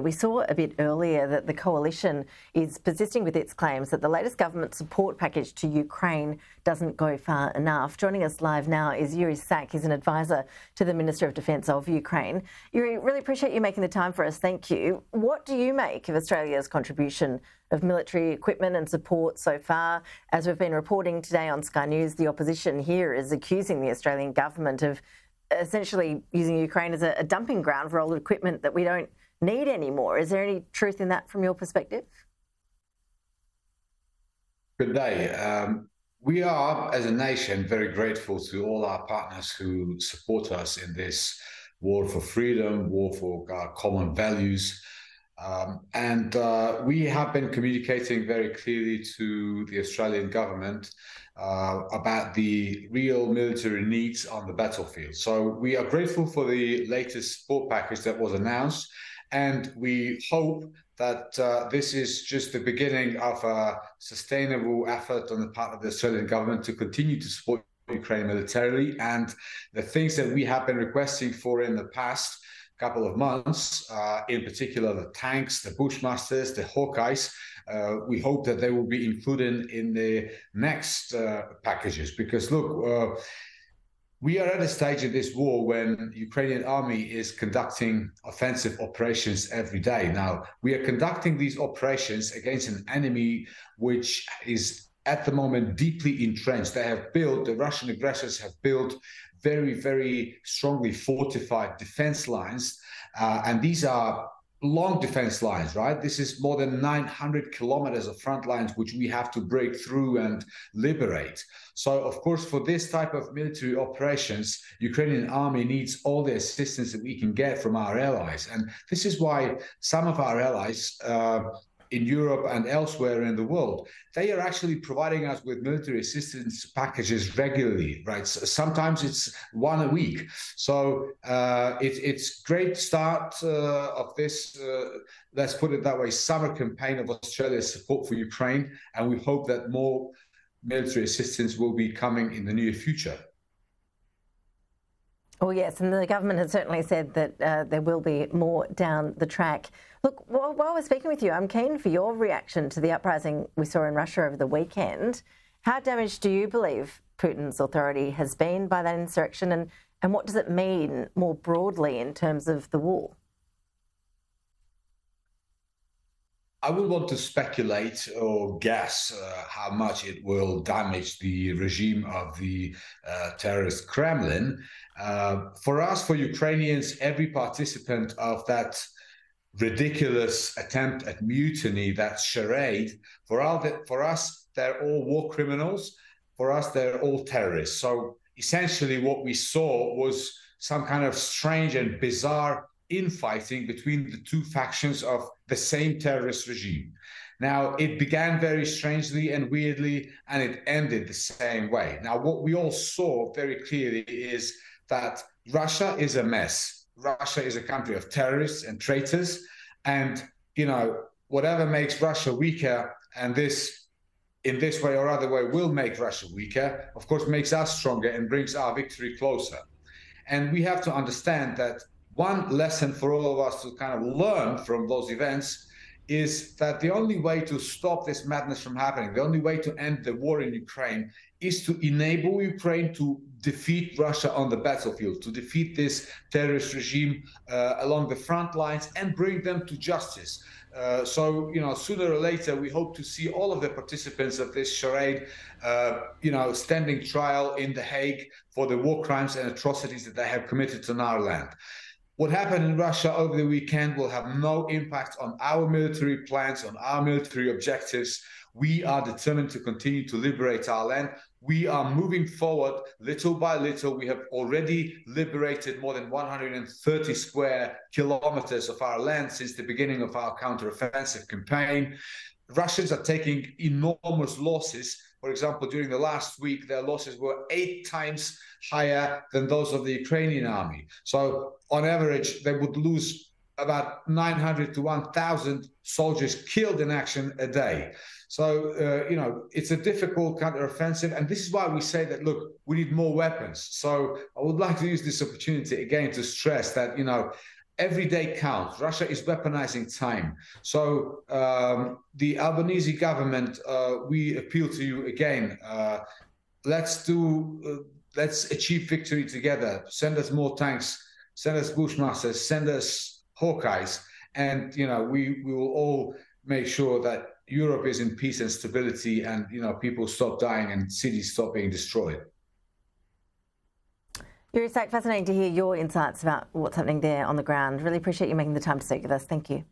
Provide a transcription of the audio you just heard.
We saw a bit earlier that the coalition is persisting with its claims that the latest government support package to Ukraine doesn't go far enough. Joining us live now is Yuriy Sak. He's an advisor to the Minister of Defence of Ukraine. Yuriy, really appreciate you making the time for us. Thank you. What do you make of Australia's contribution of military equipment and support so far? As we've been reporting today on Sky News, the opposition here is accusing the Australian government of essentially using Ukraine as a dumping ground for old equipment that we don't need anymore. Is there any truth in that from your perspective? Good day. We are, as a nation, very grateful to all our partners who support us in this war for freedom, war for our common values. We have been communicating very clearly to the Australian government about the real military needs on the battlefield. So we are grateful for the latest support package that was announced. And we hope that this is just the beginning of a sustainable effort on the part of the Australian government to continue to support Ukraine militarily. And the things that we have been requesting for in the past couple of months, in particular the tanks, the Bushmasters, the Hawkeyes, we hope that they will be included in the next packages. Because look, we are at a stage in this war when the Ukrainian army is conducting offensive operations every day. Now, we are conducting these operations against an enemy which is at the moment deeply entrenched. The Russian aggressors have built very, very strongly fortified defense lines. And these are long defense lines, right? This is more than 900 kilometers of front lines, which we have to break through and liberate. So, of course, for this type of military operations, Ukrainian army needs all the assistance that we can get from our allies. And this is why some of our allies in Europe and elsewhere in the world, they are actually providing us with military assistance packages regularly, right? So sometimes it's one a week. So it's great start of this, let's put it that way, summer campaign of Australia's support for Ukraine. And we hope that more military assistance will be coming in the near future. Oh, yes, and the government has certainly said that there will be more down the track. Look, while we're speaking with you, I'm keen for your reaction to the uprising we saw in Russia over the weekend. How damaged do you believe Putin's authority has been by that insurrection, and what does it mean more broadly in terms of the war? I would want to speculate or guess how much it will damage the regime of the terrorist Kremlin. For us, for Ukrainians, every participant of that ridiculous attempt at mutiny, that charade, for us, they're all war criminals. For us, they're all terrorists. So essentially what we saw was some kind of strange and bizarre infighting between the two factions of the same terrorist regime. Now, it began very strangely and weirdly, and it ended the same way. Now, what we all saw very clearly is that Russia is a mess. Russia is a country of terrorists and traitors. And, you know, whatever makes Russia weaker, and this, in this way or other way, will make Russia weaker, of course, makes us stronger and brings our victory closer. And we have to understand that one lesson for all of us to kind of learn from those events is that the only way to stop this madness from happening, the only way to end the war in Ukraine, is to enable Ukraine to defeat Russia on the battlefield, to defeat this terrorist regime along the front lines and bring them to justice. So, you know, sooner or later, we hope to see all of the participants of this charade, standing trial in The Hague for the war crimes and atrocities that they have committed on our land. What happened in Russia over the weekend will have no impact on our military plans, on our military objectives. We are determined to continue to liberate our land. We are moving forward little by little. We have already liberated more than 130 square kilometers of our land since the beginning of our counteroffensive campaign. Russians are taking enormous losses. For example, during the last week, their losses were 8 times higher than those of the Ukrainian army. So on average, they would lose about 900 to 1,000 soldiers killed in action a day. So, it's a difficult counteroffensive. And this is why we say that, look, we need more weapons. So I would like to use this opportunity again to stress that, every day counts. Russia is weaponizing time. So the Albanese government, we appeal to you again. Let's achieve victory together. Send us more tanks. Send us Bushmasters. Send us Hawkeyes, and we will all make sure that Europe is in peace and stability, and people stop dying and cities stop being destroyed. Yuriy Sak, fascinating to hear your insights about what's happening there on the ground. Really appreciate you making the time to speak with us. Thank you.